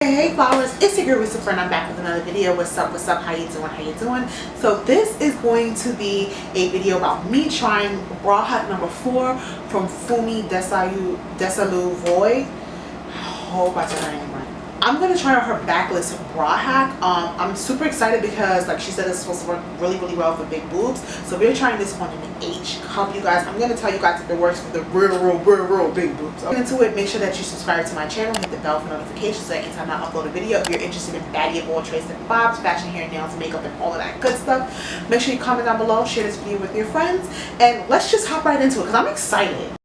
Hey flowers, it's your girl Reese LaFleur and I'm back with another video. What's up, how you doing? So this is going to be a video about me trying bra hack number 4 from FUMI DESALU-VOLD'S. Hope I said her name right. I'm going to try her backless bra hack. I'm super excited because like she said it's supposed to work really well for big boobs. So we're trying this one in an H cup, you guys. I'm going to tell you guys if it works for the real big boobs. Get into it, make sure that you subscribe to my channel, hit the bell for notifications so anytime I upload a video. If you're interested in baddie of all trades and bobs, fashion, hair, nails, makeup, and all of that good stuff, make sure you comment down below, share this video with your friends, and let's just hop right into it because I'm excited.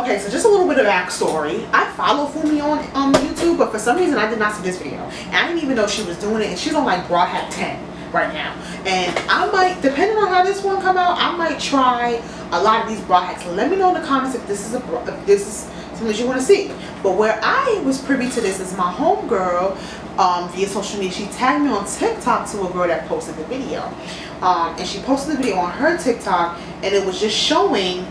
Okay, so just a little bit of backstory. I follow FUMI on YouTube, but for some reason I did not see this video. And I didn't even know she was doing it, and she's on like bra hack 10 right now. And I might, depending on how this one come out, I might try a lot of these bra hacks. Let me know in the comments if this is something you want to see. But where I was privy to this is my homegirl via social media. She tagged me on TikTok to a girl that posted the video. And she posted the video on her TikTok, and it was just showing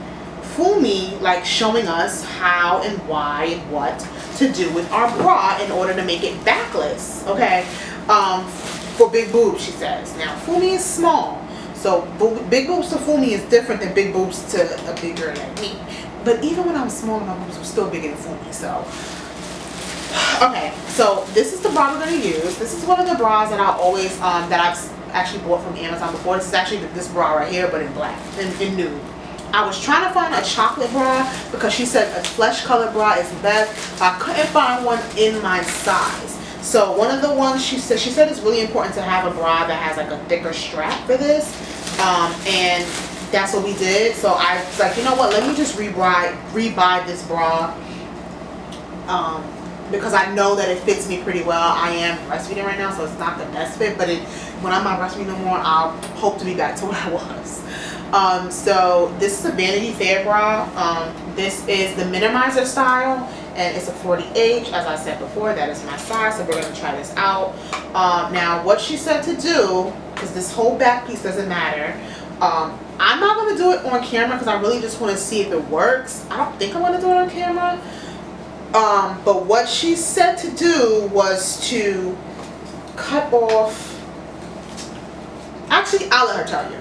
FUMI, like showing us how and why and what to do with our bra in order to make it backless, okay, for big boobs, she says. Now FUMI is small, so big boobs to FUMI is different than big boobs to a big girl like me. But even when I was small, my boobs were still bigger than FUMI. So okay, so this is the bra we're going to use. This is one of the bras that I always that I've actually bought from Amazon before. This is actually this bra right here, but in black, in nude. I was trying to find a chocolate bra because she said a flesh colored bra is best. I couldn't find one in my size. So one of the ones she said it's really important to have a bra that has like a thicker strap for this. And that's what we did. So I was like, you know what, let me just rebuy this bra. Because I know that it fits me pretty well. I am breastfeeding right now, so it's not the best fit, but when I'm not breastfeeding no more, I'll hope to be back to where I was. So this is a Vanity Fair bra. This is the minimizer style, and it's a 40H. As I said before, that is my size, so we're going to try this out. Now what she said to do, because this whole back piece doesn't matter, I'm not going to do it on camera because I really just want to see if it works. I don't think I'm going to do it on camera. But what she said to do was to cut off, actually I'll let her tell you.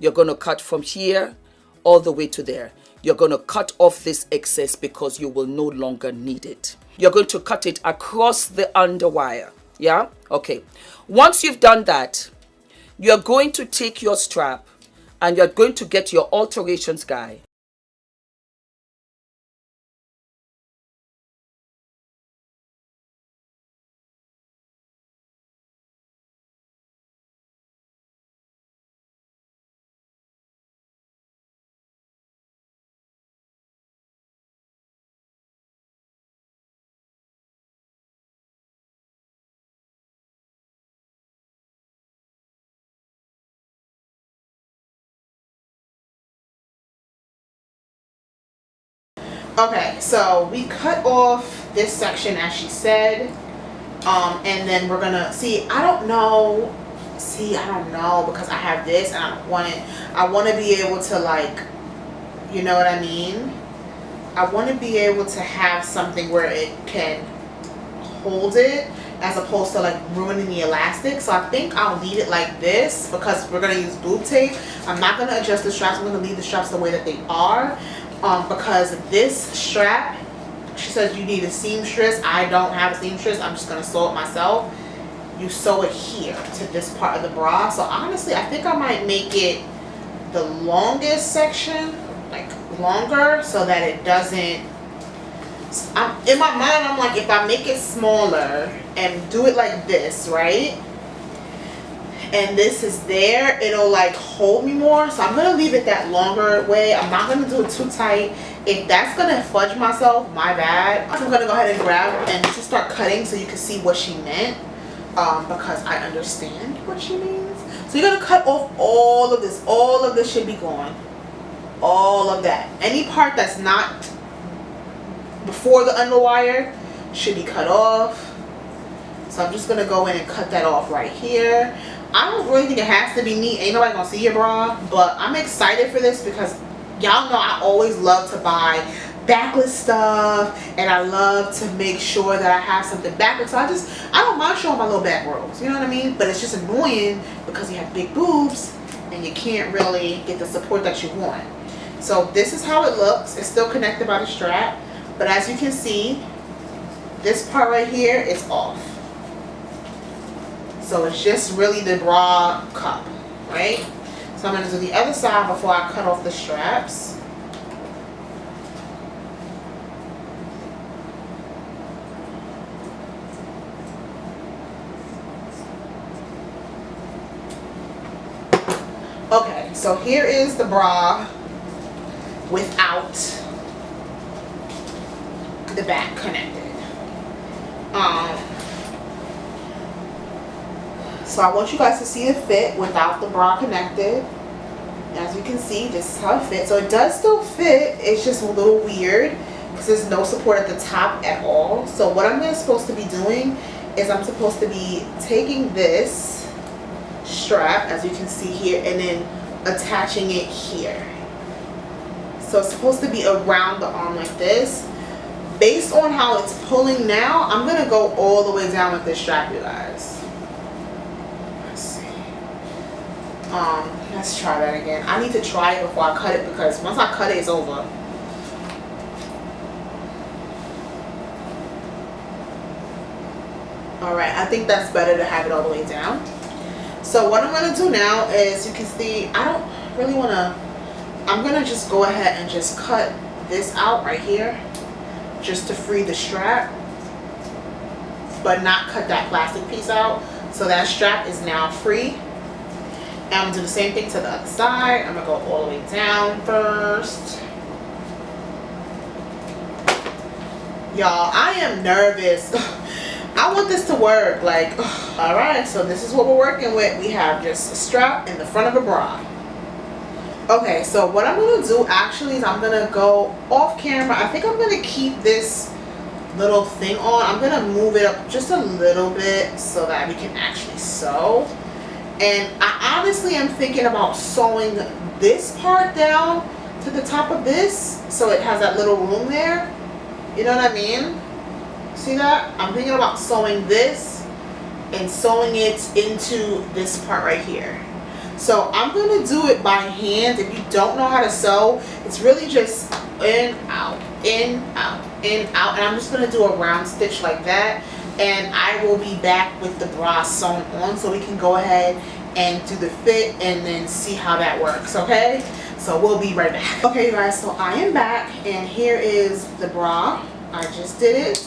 You're going to cut from here all the way to there. You're going to cut off this excess because you will no longer need it. You're going to cut it across the underwire. Yeah? Okay. Once you've done that, you're going to take your strap and you're going to get your alterations guide. Okay, so we cut off this section as she said, and then we're gonna see. I don't know because I have this and I don't want it. I want to be able to, like, you know what I mean, I want to be able to have something where it can hold it as opposed to like ruining the elastic. So I think I'll leave it like this because we're gonna use boob tape. I'm not gonna adjust the straps. I'm gonna leave the straps the way that they are. Because this strap, she says you need a seamstress. I don't have a seamstress. I'm just going to sew it myself. You sew it here to this part of the bra. So honestly, I think I might make it the longest section, like longer, so that it doesn't, in my mind I'm like, if I make it smaller and do it like this, right, and this is there, it'll like hold me more. So I'm gonna leave it that longer way. I'm not gonna do it too tight. If that's gonna fudge myself, my bad. I'm gonna go ahead and grab and just start cutting so you can see what she meant, because I understand what she means. So you're gonna cut off all of this. All of this should be gone. All of that. Any part that's not before the underwire should be cut off. So I'm just gonna go in and cut that off right here. I don't really think it has to be neat. Ain't nobody gonna see your bra, but I'm excited for this because y'all know I always love to buy backless stuff, and I love to make sure that I have something backless. So I don't mind showing my little back rolls, you know what I mean? But it's just annoying because you have big boobs and you can't really get the support that you want. So this is how it looks. It's still connected by the strap, but as you can see, this part right here is off. So it's just really the bra cup, right? So I'm going to do the other side before I cut off the straps. Okay, so here is the bra without the back connected. So I want you guys to see the fit without the bra connected. As you can see, this is how it fits. So it does still fit, it's just a little weird because there's no support at the top at all. So what I'm supposed to be doing is I'm supposed to be taking this strap, as you can see here, and then attaching it here. So it's supposed to be around the arm like this. Based on how it's pulling now, I'm going to go all the way down with this strap, you guys. Let's see. Let's try that again. I need to try it before I cut it because once I cut it, it's over. Alright, I think that's better to have it all the way down. So what I'm going to do now is, you can see, I don't really want to, I'm going to just go ahead and just cut this out right here just to free the strap, but not cut that plastic piece out. So that strap is now free. And I'm going to do the same thing to the other side. I'm going to go all the way down first. Y'all, I am nervous. I want this to work. Like, alright, so this is what we're working with. We have just a strap in the front of a bra. Okay, so what I'm going to do actually is I'm going to go off camera. I think I'm going to keep this little thing on. I'm going to move it up just a little bit so that we can actually sew. And I honestly am thinking about sewing this part down to the top of this so it has that little room there. You know what I mean? See that? I'm thinking about sewing this and sewing it into this part right here. So I'm going to do it by hand. If you don't know how to sew, it's really just in, out, in, out, in, out. And I'm just going to do a round stitch like that. And I will be back with the bra sewn on so we can go ahead and do the fit and then see how that works, okay? So we'll be right back. Okay, you guys, so I am back and here is the bra. I just did it.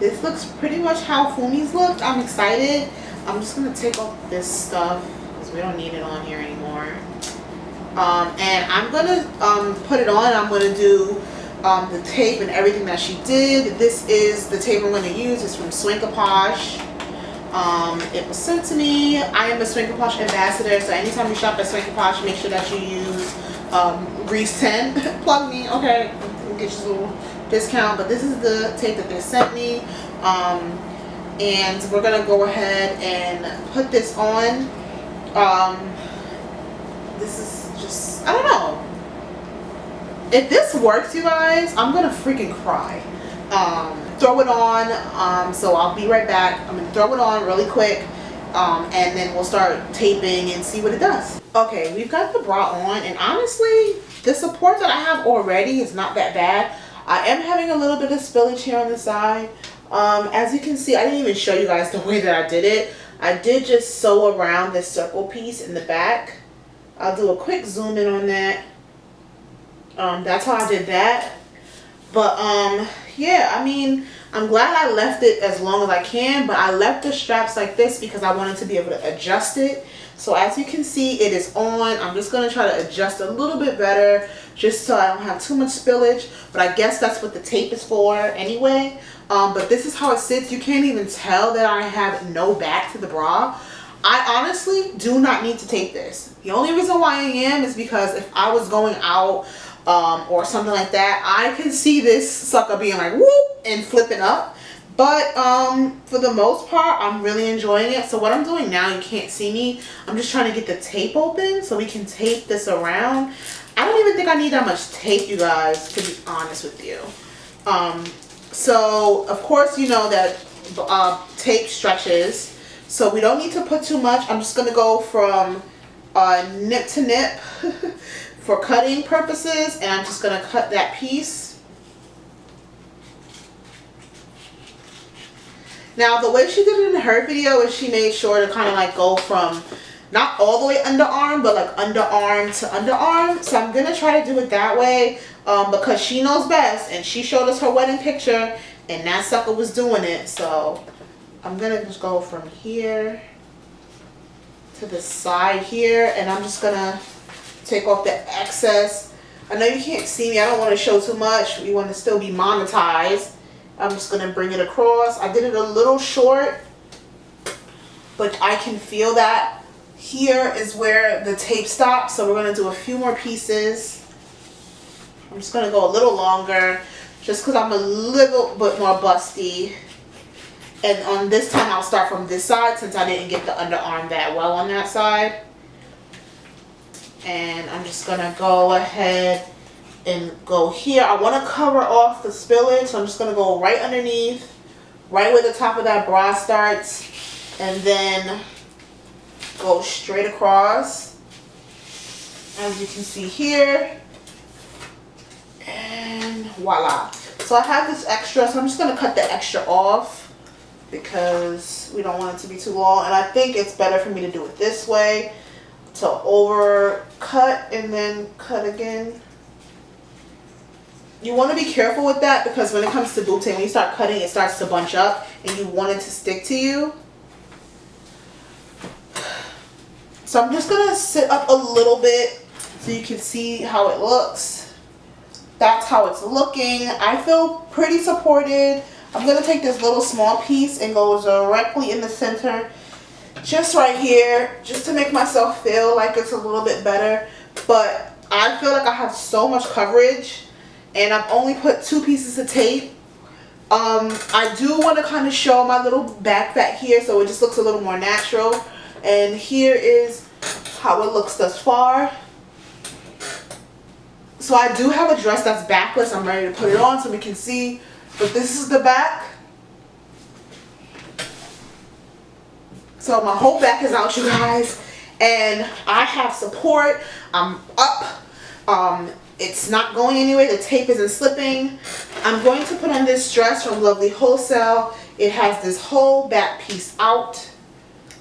This looks pretty much how FUMI's looked. I'm excited. I'm just going to take off this stuff because we don't need it on here anymore. And I'm going to put it on. I'm going to do the tape and everything that she did. This is the tape I'm going to use. It's from Swankaposh. It was sent to me. I am a Swankaposh ambassador, so anytime you shop at Swankaposh, make sure that you use Reese 10. Plug me, okay? We'll get you a little discount. But this is the tape that they sent me. And we're going to go ahead and put this on. This is just, I don't know. If this works, you guys, I'm gonna freaking cry. Throw it on. So I'll be right back. I'm gonna throw it on really quick, and then we'll start taping and see what it does. Okay, we've got the bra on, and honestly, the support that I have already is not that bad. I am having a little bit of spillage here on the side. As you can see, I didn't even show you guys the way that I did it. I did just sew around this circle piece in the back. I'll do a quick zoom in on that. That's how I did that. But yeah, I mean, I'm glad I left it as long as I can, but I left the straps like this because I wanted to be able to adjust it. So as you can see, it is on. I'm just going to try to adjust a little bit better just so I don't have too much spillage, but I guess that's what the tape is for anyway. But this is how it sits. You can't even tell that I have no back to the bra. I honestly do not need to tape this. The only reason why I am is because if I was going out or something like that, I can see this sucker being like whoop and flipping up. But for the most part, I'm really enjoying it. So what I'm doing now, you can't see me, I'm just trying to get the tape open so we can tape this around. I don't even think I need that much tape, you guys, to be honest with you. So of course you know that tape stretches, so we don't need to put too much. I'm just going to go from nip to nip for cutting purposes, and I'm just going to cut that piece. Now the way she did it in her video is she made sure to kind of like go from not all the way underarm, but like underarm to underarm. So I'm going to try to do it that way because she knows best, and she showed us her wedding picture and that sucker was doing it. So I'm going to just go from here to the side here, and I'm just going to take off the excess. I know you can't see me. I don't want to show too much. We want to still be monetized. I'm just going to bring it across. I did it a little short, but I can feel that here is where the tape stops. So we're going to do a few more pieces. I'm just going to go a little longer just because I'm a little bit more busty. And on this time I'll start from this side since I didn't get the underarm that well on that side. And I'm just going to go ahead and go here. I want to cover off the spillage, so I'm just going to go right underneath, right where the top of that bra starts, and then go straight across, as you can see here, and voila. So I have this extra, so I'm just going to cut the extra off because we don't want it to be too long, and I think it's better for me to do it this way, to over cut and then cut again. You want to be careful with that because when it comes to boob tape, when you start cutting, it starts to bunch up and you want it to stick to you. So I'm just going to sit up a little bit so you can see how it looks. That's how it's looking. I feel pretty supported. I'm going to take this little small piece and go directly in the center, just right here, just to make myself feel like it's a little bit better. But I feel like I have so much coverage, and I've only put 2 pieces of tape. I do want to kind of show my little back here so it just looks a little more natural. And here is how it looks thus far. So I do have a dress that's backless. I'm ready to put it on so we can see. But this is the back. So my whole back is out, you guys. And I have support. I'm up. It's not going anywhere. The tape isn't slipping. I'm going to put on this dress from Lovely Wholesale. It has this whole back piece out,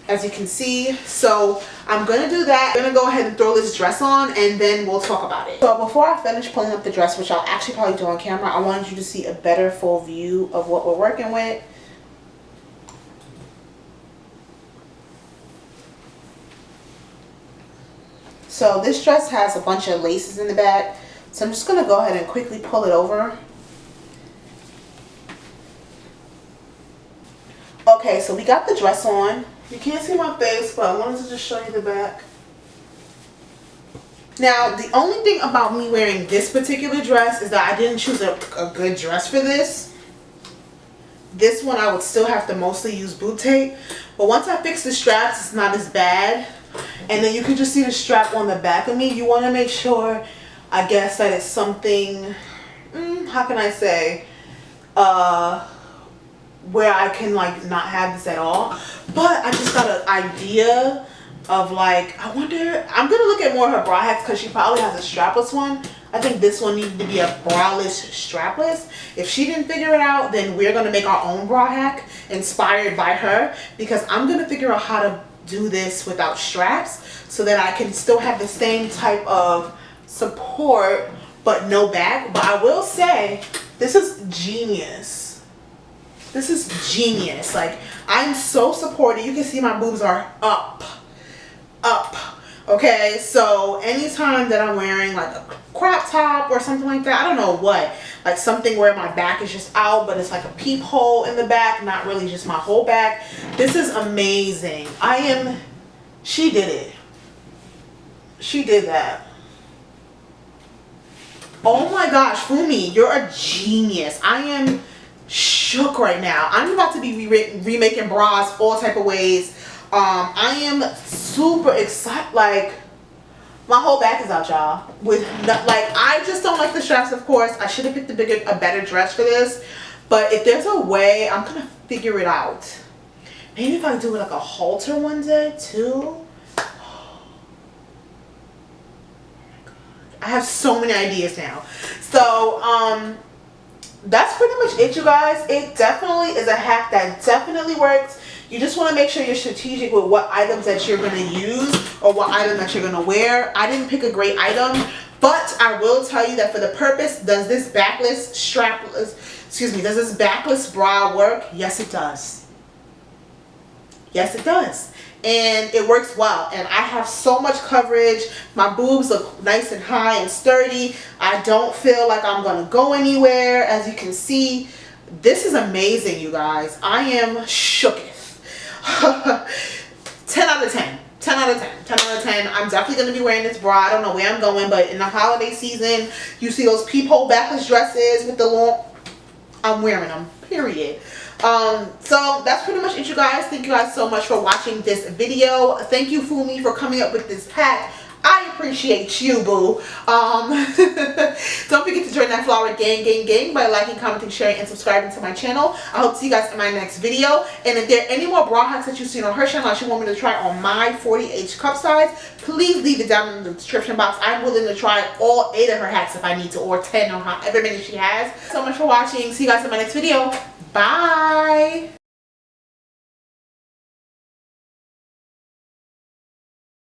as you can see. So I'm going to do that. I'm going to go ahead and throw this dress on, and then we'll talk about it. So before I finish pulling up the dress, which I'll actually probably do on camera, I wanted you to see a better full view of what we're working with. So this dress has a bunch of laces in the back. So I'm just going to go ahead and quickly pull it over. Okay, so we got the dress on. You can't see my face, but I wanted to just show you the back. Now, the only thing about me wearing this particular dress is that I didn't choose a good dress for this. This one I would still have to mostly use boob tape. But once I fix the straps, it's not as bad. And then you can just see the strap on the back of me. You want to make sure, I guess, that it's something, how can I say, where I can like not have this at all. But I just got an idea of like, I wonder, I'm going to look at more of her bra hacks because she probably has a strapless one. I think this one needed to be a braless strapless. If she didn't figure it out, then we're going to make our own bra hack inspired by her, because I'm going to figure out how to do this without straps so that I can still have the same type of support but no back. But I will say, this is genius. This is genius. Like, I'm so supported. You can see my boobs are up. Okay, so anytime that I'm wearing like a crop top or something like that, I don't know what, like something where my back is just out but it's like a peephole in the back, not really just my whole back, this is amazing. She did it. She did that. Oh my gosh, Fumi, you're a genius. I am shook right now. I'm about to be remaking bras all type of ways. I am super excited. Like, my whole back is out, y'all. I just don't like the straps, of course. I should have picked a better dress for this. But if there's a way, I'm gonna figure it out. Maybe if I do like a halter one day too. I have so many ideas now. So, that's pretty much it, you guys. It definitely is a hack that definitely works. You just want to make sure you're strategic with what items that you're going to use or what item that you're going to wear. I didn't pick a great item, but I will tell you that for the purpose, does this backless bra work? Yes, it does. Yes, it does. And it works well, and I have so much coverage. My boobs look nice and high and sturdy. I don't feel like I'm gonna go anywhere. As you can see, this is amazing, you guys. I am shooketh. 10 out of 10. 10 out of 10. 10 out of 10. I'm definitely going to be wearing this bra. I don't know where I'm going, but in the holiday season, you see those peephole backless dresses with the long... I'm wearing them, period. So that's pretty much it, you guys. Thank you guys so much for watching this video. Thank you, Fumi, for coming up with this hack. I appreciate you, boo. Don't forget to join that Flower gang by liking, commenting, sharing, and subscribing to my channel. I hope to see you guys in my next video. And if there are any more bra hacks that you've seen on her channel that you want me to try on my 40H cup size, please leave it down in the description box. I'm willing to try all 8 of her hacks if I need to, or 10, or however many she has. So much for watching. See you guys in my next video. Bye.